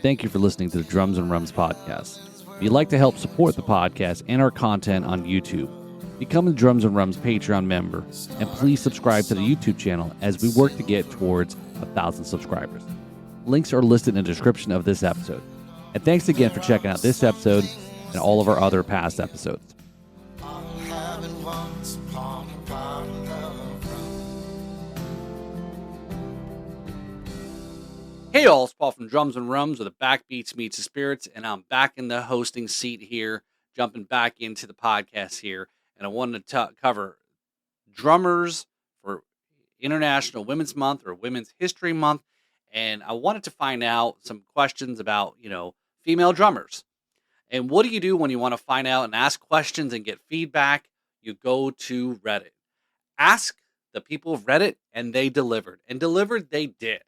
thank you for listening to the Drums and Rums podcast. If you'd like to help support the podcast and our content on YouTube, become a Drums and Rums Patreon member, and please subscribe to the YouTube channel as we work to get towards 1,000 subscribers. Links are listed in the description of this episode. And thanks again for checking out this episode and all of our other past episodes. Hey all, it's Paul from Drums and Rums with the Backbeats Meets the Spirits, and I'm back in the hosting seat here, jumping back into the podcast here, and I wanted to cover drummers for International Women's Month or Women's History Month. And I wanted to find out some questions about, female drummers. And what do you do when you want to find out and ask questions and get feedback? You go to Reddit. Ask the people of Reddit, and they delivered. And delivered they did.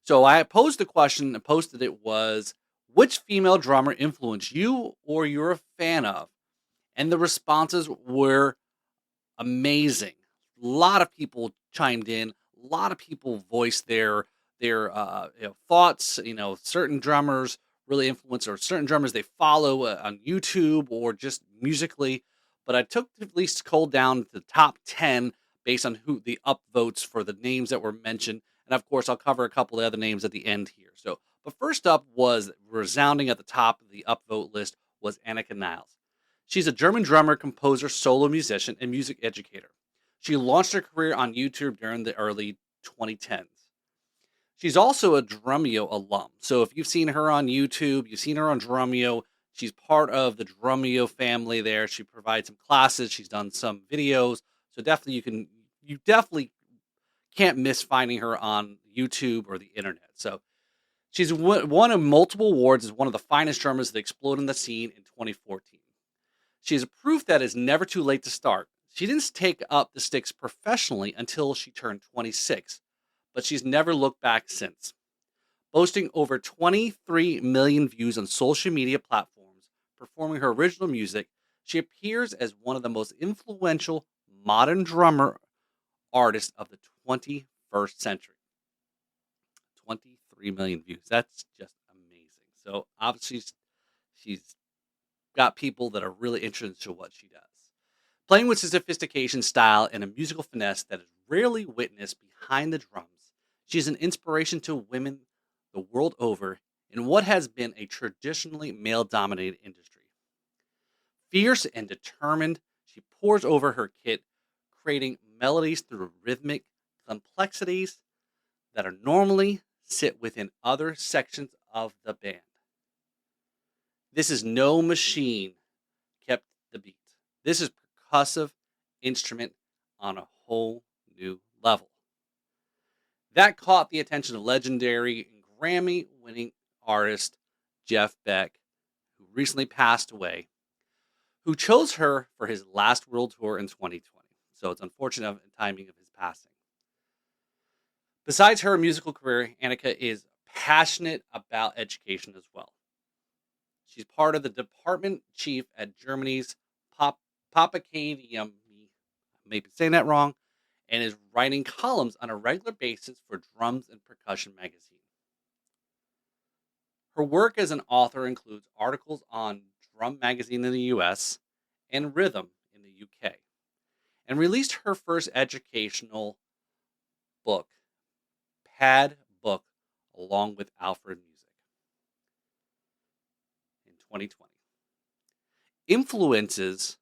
So I posed a question and posted it was, which female drummer influenced you or you're a fan of? And the responses were amazing. A lot of people chimed in. A lot of people voiced their thoughts. Certain drummers really influence, or certain drummers they follow on YouTube or just musically. But I took at least culled down the top 10 based on who the upvotes for the names that were mentioned. And of course, I'll cover a couple of other names at the end here. But first up was resounding at the top of the upvote list was Anika Nilles. She's a German drummer, composer, solo musician, and music educator. She launched her career on YouTube during the early 2010s. She's also a Drumeo alum. So if you've seen her on YouTube, you've seen her on Drumeo. She's part of the Drumeo family there. She provides some classes. She's done some videos. So definitely you definitely can't miss finding her on YouTube or the internet. So she's won multiple awards as one of the finest drummers that exploded in the scene in 2014. She is a proof that it's never too late to start. She didn't take up the sticks professionally until she turned 26. But she's never looked back since. Boasting over 23 million views on social media platforms, performing her original music, she appears as one of the most influential modern drummer artists of the 21st century. 23 million views. That's just amazing. So obviously she's got people that are really interested in what she does. Playing with sophistication, style, and a musical finesse that is rarely witnessed behind the drums, she's an inspiration to women the world over in what has been a traditionally male-dominated industry. Fierce and determined, she pours over her kit, creating melodies through rhythmic complexities that are normally sit within other sections of the band. This is no machine kept the beat. This is percussive instrument on a whole new level. That caught the attention of legendary and Grammy-winning artist Jeff Beck, who recently passed away, who chose her for his last world tour in 2020. So it's unfortunate timing of his passing. Besides her musical career, Anika is passionate about education as well. She's part of the department chief at Germany's Popacadium, maybe saying that wrong, and is writing columns on a regular basis for Drums and Percussion magazine. Her work as an author includes articles on Drum magazine in the US and Rhythm in the UK, and released her first educational book, Pad Book, along with Alfred Music in 2020. Influences,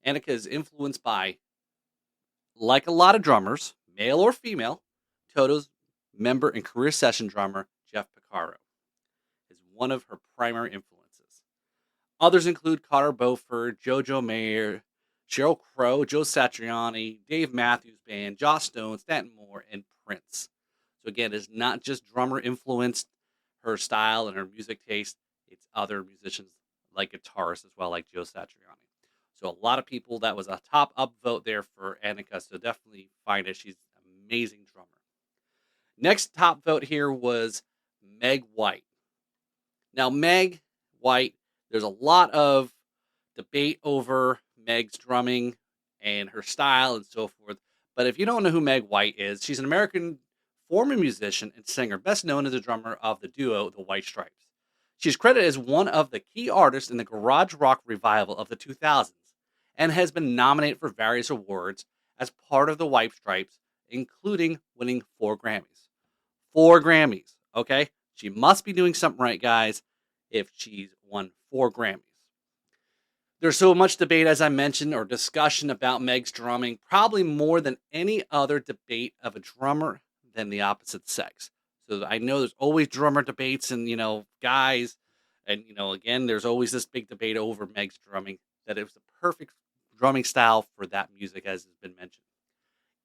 Anika is influenced by, like a lot of drummers, male or female, Toto's member and career session drummer Jeff Porcaro is one of her primary influences. Others include Carter Beauford, Jojo Mayer, Sheryl Crow, Joe Satriani, Dave Matthews Band, Joss Stone, Stanton Moore, and Prince. So again, it's not just drummer influenced her style and her music taste. It's other musicians like guitarists as well, like Joe Satriani. So a lot of people, that was a top upvote there for Anika. So definitely find it. She's an amazing drummer. Next top vote here was Meg White. Now, Meg White, there's a lot of debate over Meg's drumming and her style and so forth. But if you don't know who Meg White is, she's an American former musician and singer, best known as a drummer of the duo The White Stripes. She's credited as one of the key artists in the garage rock revival of the 2000s and has been nominated for various awards as part of the White Stripes, including winning 4 Grammys. 4 Grammys, okay? She must be doing something right, guys, if she's won 4 Grammys. There's so much debate, as I mentioned, or discussion about Meg's drumming, probably more than any other debate of a drummer than the opposite sex. So I know there's always drummer debates and, guys. And, again, there's always this big debate over Meg's drumming, that it was the perfect drumming style for that music, as has been mentioned.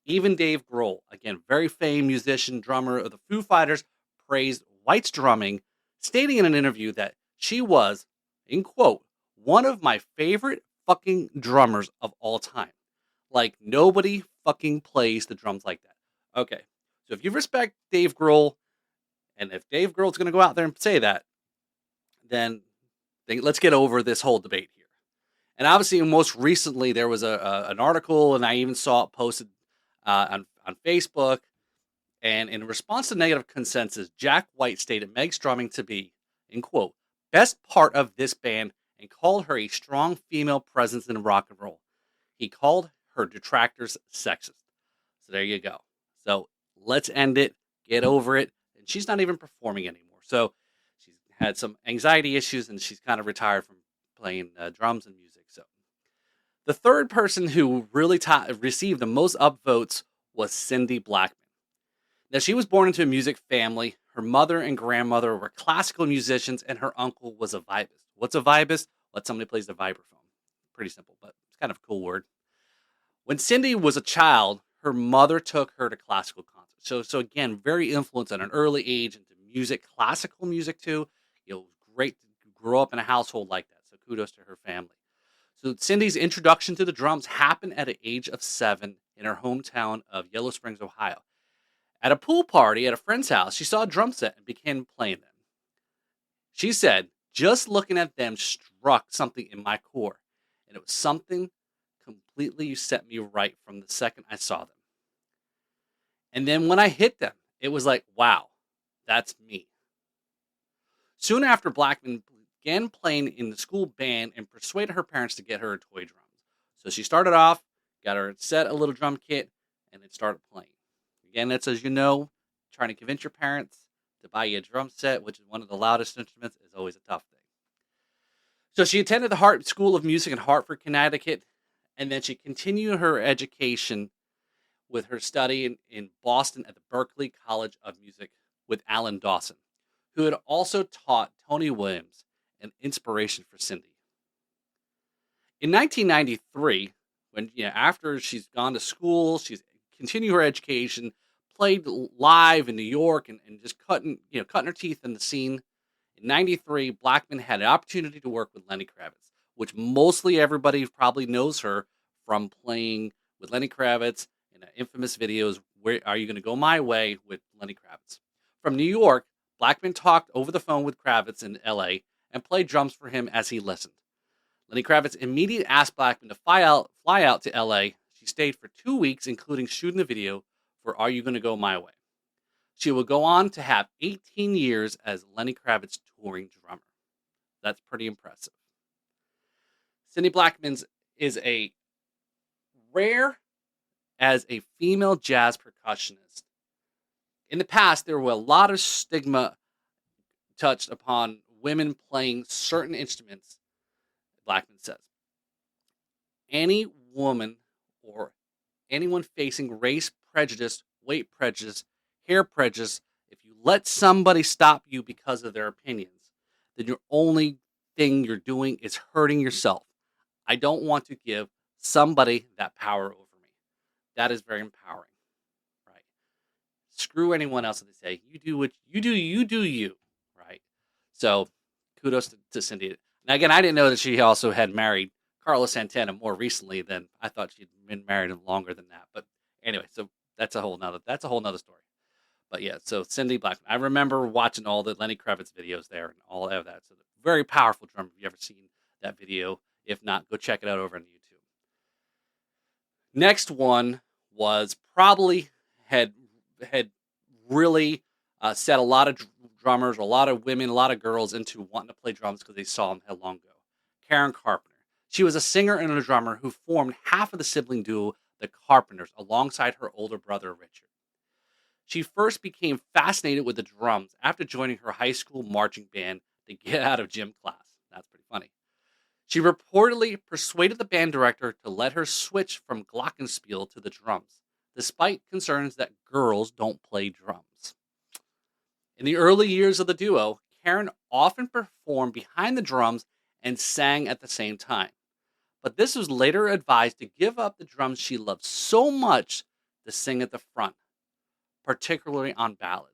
Even Dave Grohl, again, very famed musician, drummer of the Foo Fighters, praised White's drumming, stating in an interview that she was, in quote, one of my favorite fucking drummers of all time. Like, nobody fucking plays the drums like that. Okay, so if you respect Dave Grohl, and if Dave Grohl's going to go out there and say that, then let's get over this whole debate here. And obviously, most recently, there was an article, and I even saw it posted on Facebook. And in response to negative consensus, Jack White stated Meg's drumming to be, in quote, best part of this band, and called her a strong female presence in rock and roll. He called her detractors sexist. So there you go. So let's end it, get over it. And she's not even performing anymore. So she's had some anxiety issues, and she's kind of retired from playing drums and music. So the third person who really received the most upvotes was Cindy Blackman. Now, she was born into a music family. Her mother and grandmother were classical musicians, and her uncle was a vibist. What's a vibist? Let somebody plays the vibraphone. Pretty simple, but it's kind of a cool word. When Cindy was a child, her mother took her to classical concerts. So again, very influenced at an early age into music, classical music too. Great to grow up in a household like that. So kudos to her family. So Cindy's introduction to the drums happened at the age of 7 in her hometown of Yellow Springs, Ohio. At a pool party at a friend's house, she saw a drum set and began playing them. She said, just looking at them struck something in my core, and it was something completely set me right from the second I saw them. And then when I hit them, it was like, wow, that's me. Soon after, Blackman began playing in the school band and persuaded her parents to get her a toy drum. So she started off, got her set a little drum kit, and then started playing. Again, that's, as you know, trying to convince your parents to buy you a drum set, which is one of the loudest instruments, is always a tough thing. So she attended the Hart School of Music in Hartford, Connecticut, and then she continued her education with her study in Boston at the Berklee College of Music with Alan Dawson, who had also taught Tony Williams, an inspiration for Cindy. In 1993, when after she's gone to school, she's continued her education, played live in New York, and just cutting her teeth in the scene. In 93, Blackman had an opportunity to work with Lenny Kravitz, which mostly everybody probably knows her from playing with Lenny Kravitz in the infamous videos, Where Are You Gonna Go My Way with Lenny Kravitz. From New York, Blackman talked over the phone with Kravitz in LA and played drums for him as he listened. Lenny Kravitz immediately asked Blackman to fly out to LA. She stayed for 2 weeks, including shooting the video for Are You Gonna Go My Way. She would go on to have 18 years as Lenny Kravitz's touring drummer. That's pretty impressive. Cindy Blackman is a rare as a female jazz percussionist. In the past, there were a lot of stigma touched upon women playing certain instruments, Blackman says. Any woman or anyone facing race prejudice, weight prejudice, hair prejudice, if you let somebody stop you because of their opinions, then your only thing you're doing is hurting yourself. I don't want to give somebody that power over me. That is very empowering, right? Screw anyone else that they say. You do what you do, you, right? So kudos to Cindy. Now, again, I didn't know that she also had married Carlos Santana more recently than I thought she'd been married longer than that. But anyway, so that's a whole nother story. But yeah, so Cindy Blackman. I remember watching all the Lenny Kravitz videos there and all of that. So very powerful drummer. If you ever seen that video, if not, go check it out over on YouTube. Next one was probably had really set a lot of drummers, a lot of women, a lot of girls into wanting to play drums because they saw him how long ago. Karen Carpenter. She was a singer and a drummer who formed half of the sibling duo, the Carpenters, alongside her older brother, Richard. She first became fascinated with the drums after joining her high school marching band to get out of gym class. That's pretty funny. She reportedly persuaded the band director to let her switch from glockenspiel to the drums, despite concerns that girls don't play drums. In the early years of the duo, Karen often performed behind the drums and sang at the same time. But this was later advised to give up the drums she loved so much to sing at the front, particularly on ballads.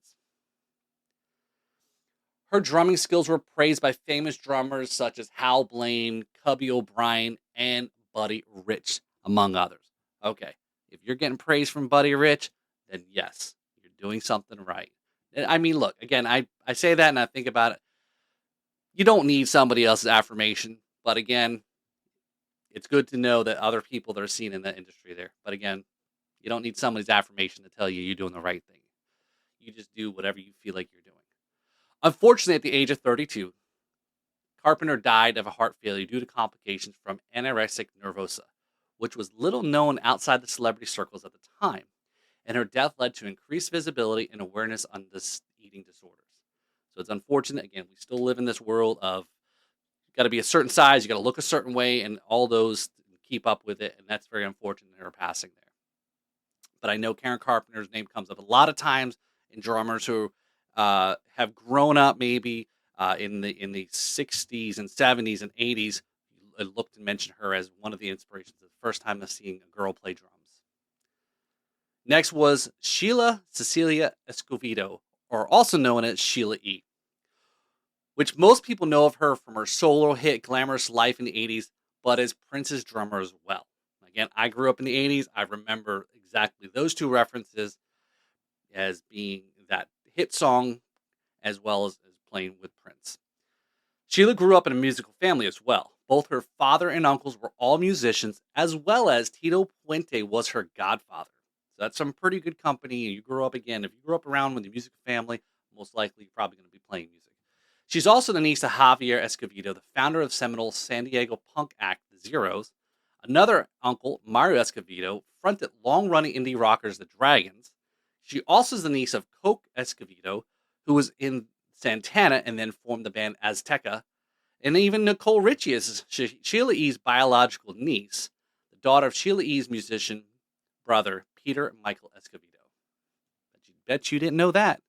Her drumming skills were praised by famous drummers such as Hal Blaine, Cubby O'Brien, and Buddy Rich, among others. Okay, if you're getting praise from Buddy Rich, then yes, you're doing something right. I mean, look, again, I say that and I think about it. You don't need somebody else's affirmation, but again, it's good to know that other people that are seen in that industry there. But again, you don't need somebody's affirmation to tell you you're doing the right thing. You just do whatever you feel like you're doing. Unfortunately, at the age of 32, Carpenter died of a heart failure due to complications from anorexia nervosa, which was little known outside the celebrity circles at the time, and her death led to increased visibility and awareness on this eating disorders. So it's unfortunate. Again, we still live in this world of you got to be a certain size, you got to look a certain way, and all those keep up with it, and that's very unfortunate in her passing there. But I know Karen Carpenter's name comes up a lot of times in drummers who have grown up maybe in the 60s and 70s and 80s. I looked and mentioned her as one of the inspirations. The first time of seeing a girl play drums. Next was Sheila Cecilia Escovedo, or also known as Sheila E, which most people know of her from her solo hit Glamorous Life in the 80s, but as Prince's drummer as well. Again, I grew up in the 80s. I remember exactly those two references as being that hit song as well as playing with Prince. Sheila grew up in a musical family as well. Both her father and uncles were all musicians, as well as Tito Puente was her godfather. So that's some pretty good company. You grew up, again, if you grew up around with the musical family, most likely you're probably going to be playing music. She's also the niece of Javier Escovedo, the founder of seminal San Diego punk act The Zeros. Another uncle, Mario Escovedo, fronted long-running indie rockers The Dragons. She also is the niece of Coke Escovedo, who was in Santana and then formed the band Azteca. And even Nicole Richie is Sheila E.'s biological niece, the daughter of Sheila E.'s musician brother, Peter Michael Escovedo. Bet you didn't know that.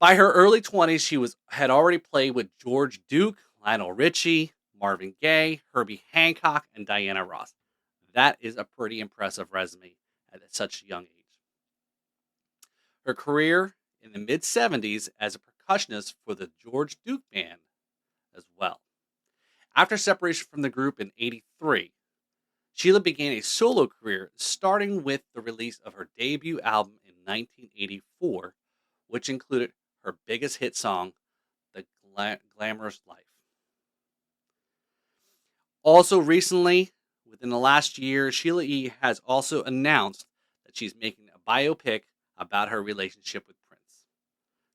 By her early 20s, she had already played with George Duke, Lionel Richie, Marvin Gaye, Herbie Hancock, and Diana Ross. That is a pretty impressive resume at such a young age. Her career in the mid-70s as a percussionist for the George Duke Band as well. After separation from the group in '83, Sheila began a solo career, starting with the release of her debut album in 1984, which included her biggest hit song, The Glamorous Life. Also recently, within the last year, Sheila E. has also announced that she's making a biopic about her relationship with Prince.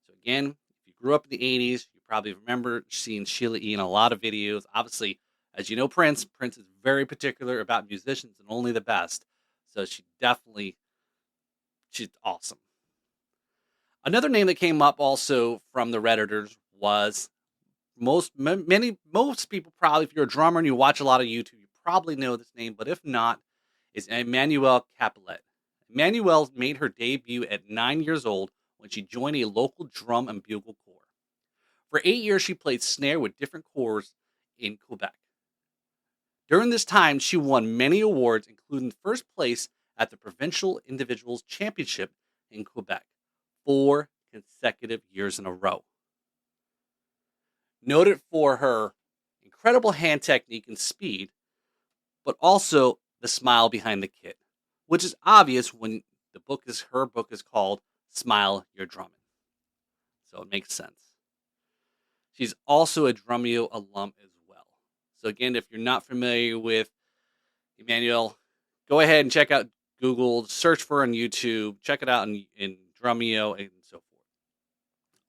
So again, if you grew up in the 80s, you probably remember seeing Sheila E. in a lot of videos. Obviously, as you know, Prince is very particular about musicians and only the best. So she's awesome. Another name that came up also from the Redditors was most people probably, if you're a drummer and you watch a lot of YouTube, you probably know this name, but if not, is Emmanuelle Caplette. Emmanuelle made her debut at 9 years old when she joined a local drum and bugle corps. For 8 years, she played snare with different corps in Quebec. During this time, she won many awards, including first place at the Provincial Individuals Championship in Quebec, 4 consecutive years in a row. Noted for her incredible hand technique and speed, but also the smile behind the kit, which is obvious when her book is called Smile Your Drumming. So it makes sense. She's also a Drumeo alum as well. So again, if you're not familiar with Emmanuelle, go ahead and check out Google, search for her on YouTube, check it out in Drumeo and so forth.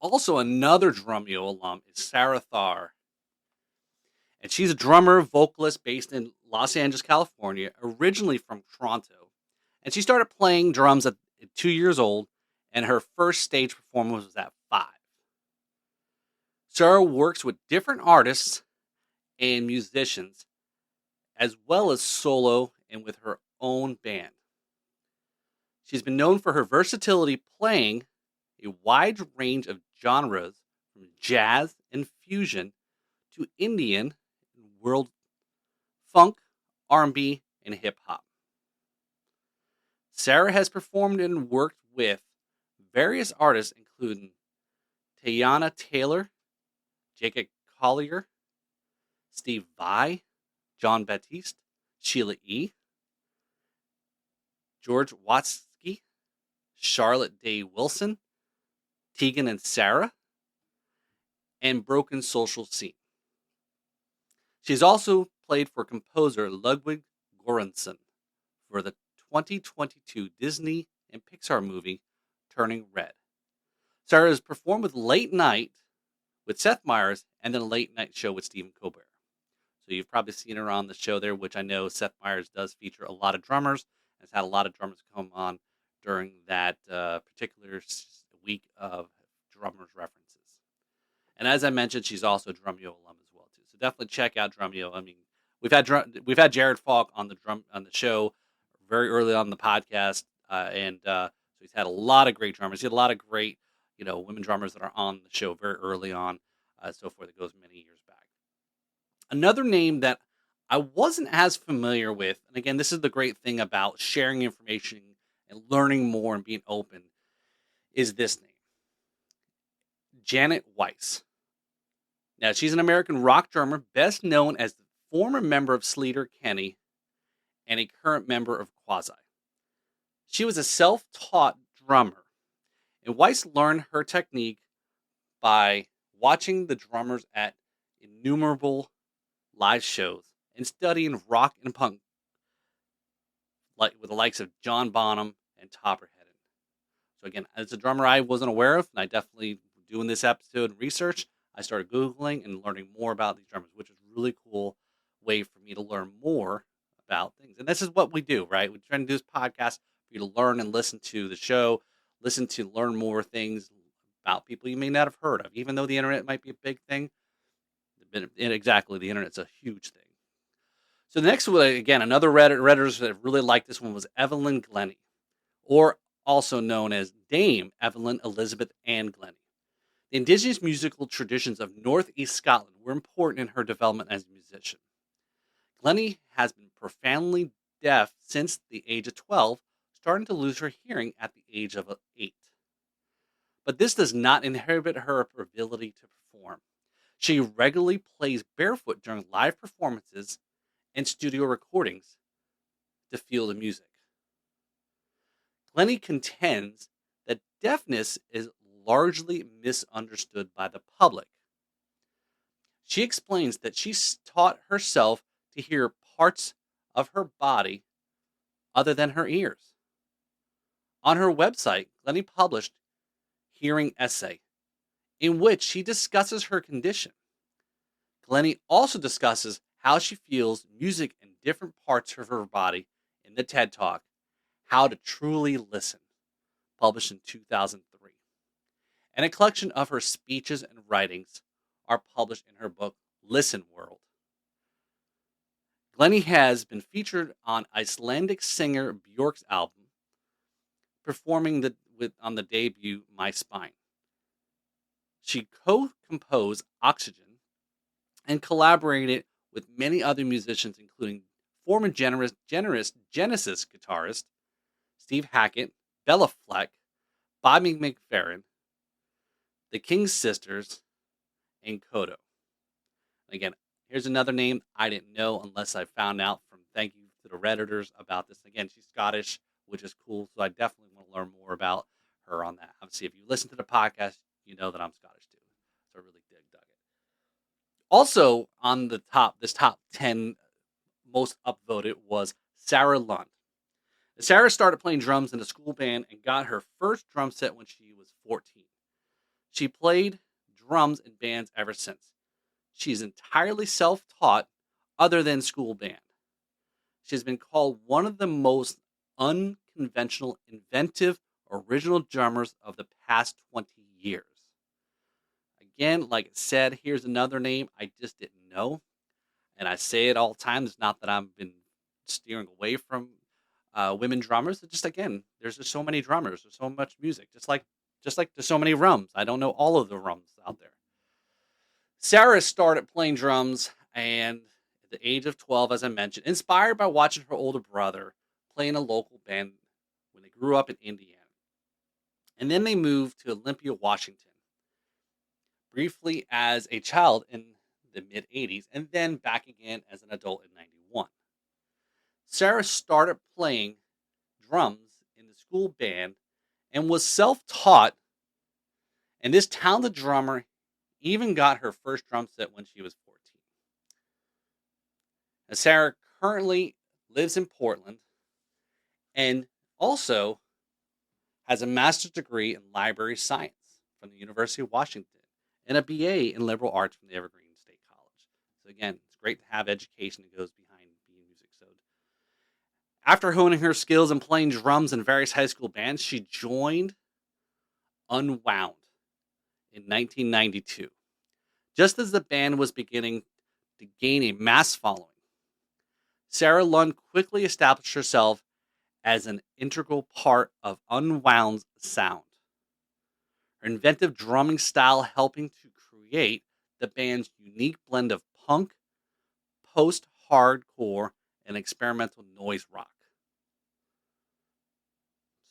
Also, another Drumeo alum is Sarah Thawer. And she's a drummer, vocalist based in Los Angeles, California, originally from Toronto. And she started playing drums at 2 years old, and her first stage performance was at 5. Sarah works with different artists and musicians, as well as solo and with her own band. She's been known for her versatility playing a wide range of genres from jazz and fusion to Indian and world funk, R&B, and hip hop. Sarah has performed and worked with various artists including Teyana Taylor, Jacob Collier, Steve Vai, John Baptiste, Sheila E, George Watsky, Charlotte Day Wilson, Tegan and Sarah, and Broken Social Scene. She's also played for composer Ludwig Göransson for the 2022 Disney and Pixar movie Turning Red. Sarah has performed with Late Night with Seth Meyers and then a Late Night Show with Stephen Colbert. So you've probably seen her on the show there, which I know Seth Meyers does feature a lot of drummers. Has had a lot of drummers come on during that particular week of drummers references. And as I mentioned, she's also a Drumeo alum as well too. So definitely check out Drumeo. I mean, we've had Jared Falk on the show very early on in the podcast, so he's had a lot of great drummers. He had a lot of great women drummers that are on the show very early on, so forth. It goes many years back. Another name that I wasn't as familiar with, and again, this is the great thing about sharing information and learning more and being open, is this name, Janet Weiss. Now, she's an American rock drummer, best known as the former member of Sleater-Kinney and a current member of Quasi. She was a self-taught drummer, and Weiss learned her technique by watching the drummers at innumerable live shows and studying rock and punk with the likes of John Bonham and Topper Headon. So again, as a drummer I wasn't aware of, and I definitely, doing this episode and research, I started Googling and learning more about these drummers, which is a really cool way for me to learn more about things. And this is what we do, right? We're trying to do this podcast for you to learn and listen to the show, learn more things about people you may not have heard of, even though the internet might be a big thing. Exactly, the internet's a huge thing. So the next one, again, another Redditors that really liked this one was Evelyn Glennie, or also known as Dame Evelyn Elizabeth Ann Glennie. The indigenous musical traditions of Northeast Scotland were important in her development as a musician. Glennie has been profoundly deaf since the age of 12, starting to lose her hearing at the age of 8. But this does not inhibit her ability to perform. She regularly plays barefoot during live performances and studio recordings to feel the music. Glennie contends that deafness is largely misunderstood by the public. She explains that she taught herself to hear parts of her body other than her ears. On her website, Glennie published Hearing Essay, in which she discusses her condition. Glennie also discusses how she feels music in different parts of her body in the TED Talk, How to Truly Listen, published in 2003. And a collection of her speeches and writings are published in her book, Listen World. Glennie has been featured on Icelandic singer Björk's album, performing on the debut My Spine. She co-composed Oxygen and collaborated with many other musicians, including former Genesis guitarist Steve Hackett, Bella Fleck, Bobby McFerrin, the King's Sisters, and Kodo. Again, here's another name I didn't know unless I found out from thank you to the Redditors about this. Again, she's Scottish, which is cool, so I definitely want to learn more about her on that. Obviously, if you listen to the podcast, you know that I'm Scottish too, so I really dug it. Also on the this top 10 most upvoted was Sara Lund. Sara started playing drums in a school band and got her first drum set when she was 14. She played drums in bands ever since. She's entirely self-taught, other than school band. She's been called one of the most unconventional, inventive, original drummers of the past 20 years. Again, like I said, here's another name I just didn't know. And I say it all the time. It's not that I've been steering away from women drummers. It's just, again, there's just so many drummers. There's so much music. Just like there's so many rums. I don't know all of the rums out there. Sara started playing drums and at the age of 12, as I mentioned, inspired by watching her older brother play in a local band when they grew up in Indiana. And then they moved to Olympia, Washington, briefly as a child in the mid 80s, and then back again as an adult in 91. Sara started playing drums in the school band and was self-taught, and this talented drummer even got her first drum set when she was 14. And Sara currently lives in Portland and also has a master's degree in library science from the University of Washington and a BA in liberal arts from the Evergreen State College. So again, it's great to have education that goes behind being music. So after honing her skills and playing drums in various high school bands, she joined Unwound in 1992, just as the band was beginning to gain a mass following. Sara Lund quickly established herself as an integral part of Unwound's sound. Her inventive drumming style helping to create the band's unique blend of punk, post-hardcore, and experimental noise rock.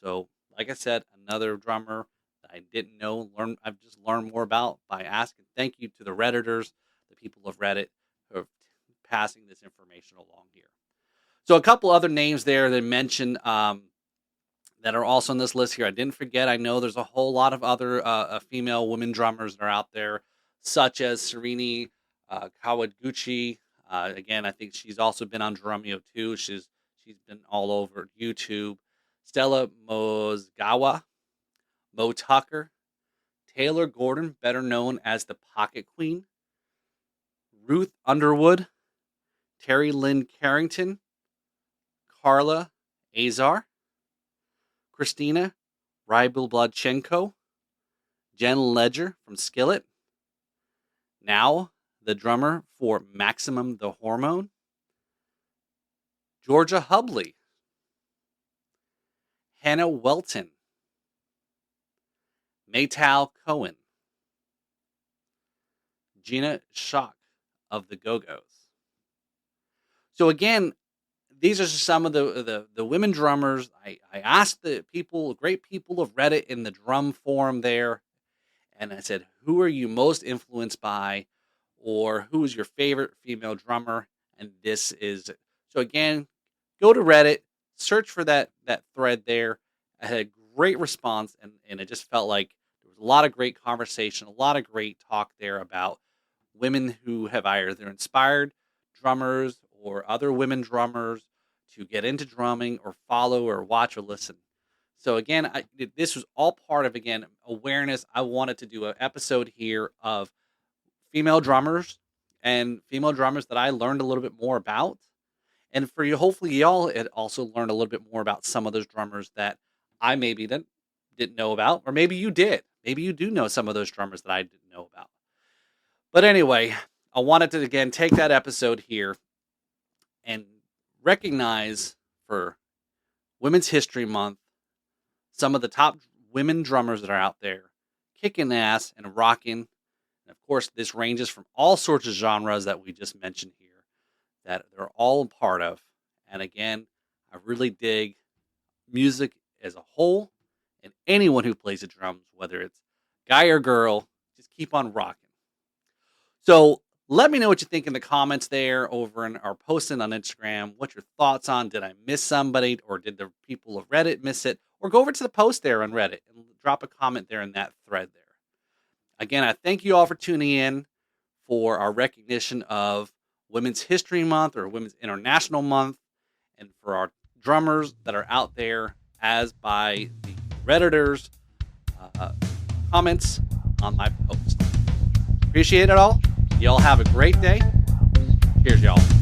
So, like I said, another drummer that I didn't know, I've just learned more about by asking. Thank you to the Redditors, the people of Reddit, who are passing this information along here. So a couple other names there they mentioned that are also on this list here. I didn't forget. I know there's a whole lot of other female women drummers that are out there, such as Serini Kawaguchi. Again, I think she's also been on Drumeo too. She's been all over YouTube. Stella Mozgawa, Mo Tucker, Taylor Gordon, better known as the Pocket Queen, Ruth Underwood, Terry Lynn Carrington, Carla Azar, Christina Rybulbladchenko, Jen Ledger from Skillet, now the drummer for Maximum the Hormone, Georgia Hubley, Hannah Welton, Maytal Cohen, Gina Schock of the Go-Go's. So again, these are just some of the women drummers. I asked the people, great people of Reddit in the drum forum there, and I said, who are you most influenced by, or who is your favorite female drummer? And this is it. So again, go to Reddit, search for that thread there. I had a great response, and it just felt like there was a lot of great conversation, a lot of great talk there about women who have either inspired drummers or other women drummers to get into drumming or follow or watch or listen. So again, this was all part of, again, awareness. I wanted to do an episode here of female drummers and female drummers that I learned a little bit more about. And for you, hopefully y'all had also learned a little bit more about some of those drummers that I maybe didn't know about, or maybe you did. Maybe you do know some of those drummers that I didn't know about. But anyway, I wanted to, again, take that episode here and recognize for Women's History Month some of the top women drummers that are out there kicking ass and rocking. And of course, this ranges from all sorts of genres that we just mentioned here that they're all a part of. And again, I really dig music as a whole, and anyone who plays the drums, whether it's guy or girl, just keep on rocking. So let me know what you think in the comments there over in our posting on Instagram. What's your thoughts on? Did I miss somebody, or did the people of Reddit miss it? Or go over to the post there on Reddit and drop a comment there in that thread there. Again, I thank you all for tuning in for our recognition of Women's History Month or Women's International Month, and for our drummers that are out there as by the Redditors comments. on my post. Appreciate it all. Y'all have a great day. Cheers, y'all.